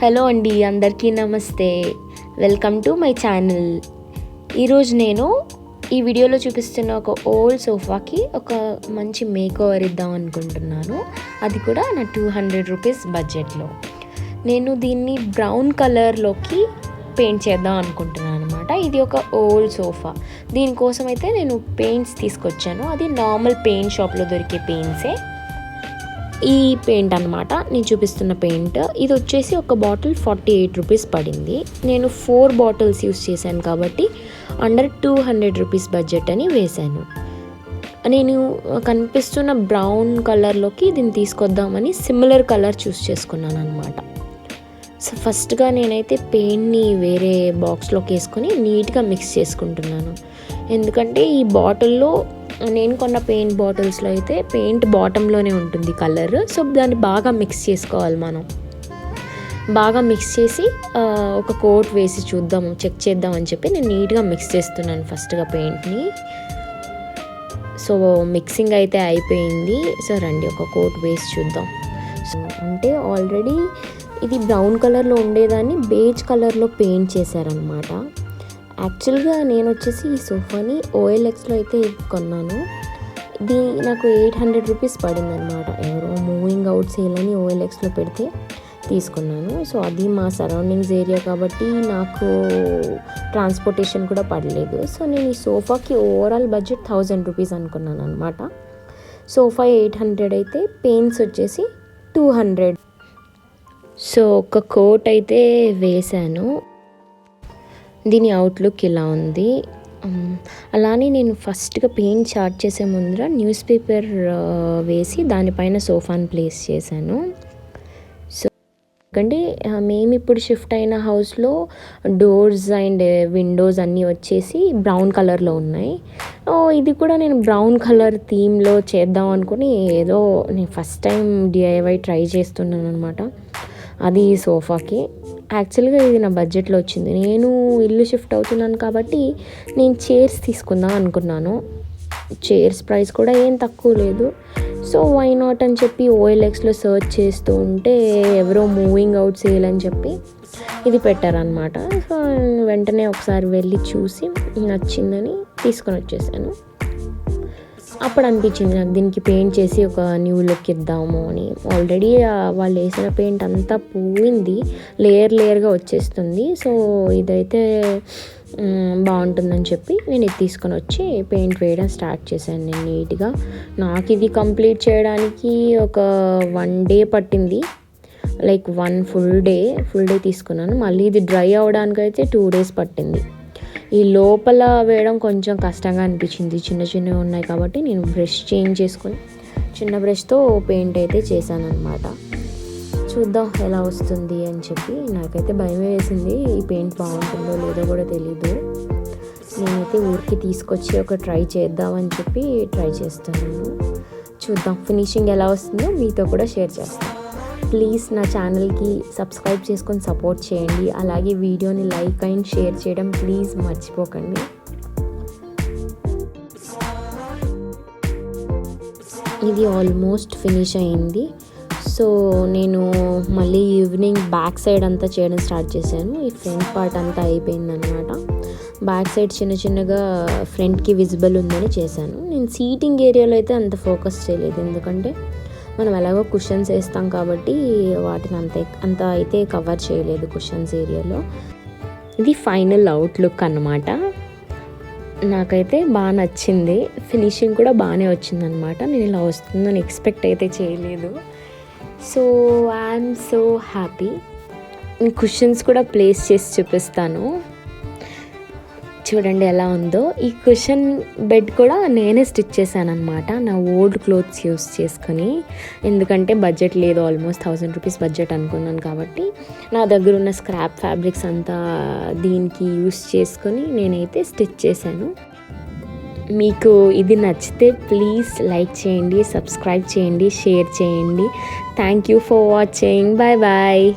Hello అండి, అందరికీ నమస్తే. Welcome to my channel. ఈరోజు నేను ఈ వీడియోలో చూపిస్తున్న ఒక ఓల్డ్ సోఫాకి ఒక మంచి మేక్ ఓవర్ ఇద్దాం అనుకుంటున్నాను. అది కూడా నా 200 రూపీస్ బడ్జెట్లో. నేను దీన్ని బ్రౌన్ కలర్లోకి పెయింట్ చేద్దాం అనుకుంటున్నాను అనమాట. ఇది ఒక ఓల్డ్ సోఫా. దీనికోసం అయితే నేను పెయింట్స్ తీసుకొచ్చాను. అది నార్మల్ పెయింట్ షాప్లో దొరికే పెయింట్సే. ఈ పెయింట్ అనమాట నేను చూపిస్తున్న పెయింట్. ఇది వచ్చేసి ఒక బాటిల్ 48 రూపీస్ పడింది. నేను 4 బాటిల్స్ యూస్ చేశాను కాబట్టి అండర్ 200 రూపీస్ బడ్జెట్ అని వేశాను. నేను కనిపిస్తున్న బ్రౌన్ కలర్లోకి దీన్ని తీసుకొద్దామని సిమిలర్ కలర్ చూస్ చేసుకున్నాను అనమాట. సో ఫస్ట్గా నేనైతే పెయింట్ని వేరే బాక్స్లోకి వేసుకొని నీట్గా మిక్స్ చేసుకుంటున్నాను. ఎందుకంటే ఈ బాటిల్లో నేను కొన్న పెయింట్ బాటిల్స్లో అయితే పెయింట్ బాటంలోనే ఉంటుంది కలర్. సో దాన్ని బాగా మిక్స్ చేసుకోవాలి. మనం బాగా మిక్స్ చేసి ఒక కోట్ వేసి చూద్దాము, చెక్ చేద్దాం అని చెప్పి నేను నీట్గా మిక్స్ చేస్తున్నాను ఫస్ట్గా పెయింట్ని. సో మిక్సింగ్ అయితే అయిపోయింది. సో రండి ఒక కోట్ వేసి చూద్దాం. సో అంటే ఆల్రెడీ ఇది బ్రౌన్ కలర్లో ఉండేదాన్ని బేజ్ కలర్లో పెయింట్ చేశారనమాట. యాక్చువల్గా నేను వచ్చేసి ఈ సోఫాని OLXలో అయితే కొన్నాను. ఇది నాకు 800 రూపీస్ పడింది అనమాట. ఎవరో మూవింగ్ అవుట్ సేల్ అని OLXలో పెడితే తీసుకున్నాను. సో అది మా సరౌండింగ్స్ ఏరియా కాబట్టి నాకు ట్రాన్స్పోర్టేషన్ కూడా పడలేదు. సో నేను ఈ సోఫాకి ఓవరాల్ బడ్జెట్ 1000 రూపీస్ అనుకున్నాను అనమాట. సోఫా 800 అయితే పెయింట్స్ వచ్చేసి 200. సో ఒక కోట్ అయితే వేశాను. దీని అవుట్లుక్ ఇలా ఉంది. అలానే నేను ఫస్ట్గా పెయింట్ స్టార్ట్ చేసే ముందర న్యూస్ పేపర్ వేసి దానిపైన సోఫాని ప్లేస్ చేశాను. సో ఎందుకంటే మేము ఇప్పుడు షిఫ్ట్ అయిన హౌస్లో డోర్స్ అండ్ విండోస్ అన్నీ వచ్చేసి బ్రౌన్ కలర్లో ఉన్నాయి. ఇది కూడా నేను బ్రౌన్ కలర్ థీమ్లో చేద్దాం అనుకుని ఏదో నేను ఫస్ట్ టైం DIY ట్రై చేస్తున్నాను అనమాట. అది సోఫాకి. యాక్చువల్గా ఇది నా బడ్జెట్లో వచ్చింది. నేను ఇల్లు షిఫ్ట్ అవుతున్నాను కాబట్టి నేను చైర్స్ తీసుకుందాం అనుకున్నాను. చైర్స్ ప్రైస్ కూడా ఏం తక్కువ లేదు. సో వై నాట్ అని చెప్పి OLXలో సర్చ్ చేస్తూ ఉంటే ఎవరో మూవింగ్ అవుట్ సేల్ అని చెప్పి ఇది పెట్టారనమాట. సో వెంటనే ఒకసారి వెళ్ళి చూసి నచ్చిందని తీసుకొని వచ్చేసాను. అప్పుడు అనిపించింది నాకు దీనికి పెయింట్ చేసి ఒక న్యూ లుక్ ఇద్దాము అని. ఆల్రెడీ వాళ్ళు వేసిన పెయింట్ అంతా పోయింది, లేయర్గా వచ్చేస్తుంది. సో ఇదైతే బాగుంటుందని చెప్పి నేను ఇది తీసుకొని వచ్చి పెయింట్ వేయడం స్టార్ట్ చేశాను నేను నీట్గా. నాకు ఇది కంప్లీట్ చేయడానికి ఒక 1 డే పట్టింది. లైక్ 1 ఫుల్ డే తీసుకున్నాను. మళ్ళీ ఇది డ్రై అవ్వడానికి అయితే 2 డేస్ పట్టింది. ఈ లోపల వేయడం కొంచెం కష్టంగా అనిపించింది. చిన్నవి ఉన్నాయి కాబట్టి నేను బ్రష్ చేంజ్ చేసుకొని చిన్న బ్రష్తో పెయింట్ అయితే చేశాను అనమాట. చూద్దాం ఎలా వస్తుంది అని చెప్పి. నాకైతే భయం వేసింది, ఈ పెయింట్ బాగుంటుందో లేదో కూడా తెలీదు. నేనైతే ఊరికి తీసుకొచ్చి ఒక ట్రై చేద్దామని చెప్పి ట్రై చేస్తున్నాను. చూద్దాం ఫినిషింగ్ ఎలా వస్తుందో మీతో కూడా షేర్ చేస్తాను. ప్లీజ్ నా ఛానల్కి సబ్స్క్రైబ్ చేసుకొని సపోర్ట్ చేయండి. అలాగే వీడియోని లైక్ అండ్ షేర్ చేయడం ప్లీజ్ మర్చిపోకండి. ఇది ఆల్మోస్ట్ ఫినిష్ అయింది. సో నేను మళ్ళీ ఈవినింగ్ బ్యాక్ సైడ్ అంతా చేయడం స్టార్ట్ చేశాను. ఈ ఫ్రంట్ పార్ట్ అంతా అయిపోయింది అనమాట. బ్యాక్ సైడ్ చిన్నగా ఫ్రంట్కి విజిబుల్ ఉందని చేశాను. నేను సీటింగ్ ఏరియాలో అయితే అంత ఫోకస్ చేయలేదు, ఎందుకంటే మనం ఎలాగో కుషన్స్ వేస్తాం కాబట్టి వాటిని అంత అయితే కవర్ చేయలేదు కుషన్స్ ఏరియాలో. ఇది ఫైనల్ అవుట్లుక్ అన్నమాట. నాకైతే బాగా నచ్చింది. ఫినిషింగ్ కూడా బాగానే వచ్చిందనమాట. నేను ఇలా వస్తుందని ఎక్స్పెక్ట్ అయితే చేయలేదు. So I'm so happy. Cushions కూడా ప్లేస్ చేసి చూపిస్తాను, చూడండి ఎలా ఉందో. ఈ కుషన్ బెడ్ కూడా నేనే స్టిచ్ చేశాను అనమాట, నా ఓల్డ్ క్లోత్స్ యూస్ చేసుకొని. ఎందుకంటే బడ్జెట్ లేదు, ఆల్మోస్ట్ 1000 రూపీస్ బడ్జెట్ అనుకున్నాను కాబట్టి నా దగ్గర ఉన్న స్క్రాప్ ఫ్యాబ్రిక్స్ అంతా దీనికి యూస్ చేసుకొని నేనైతే స్టిచ్ చేశాను. మీకు ఇది నచ్చితే ప్లీజ్ లైక్ చేయండి, సబ్స్క్రైబ్ చేయండి, షేర్ చేయండి. Thank you for watching. Bye bye.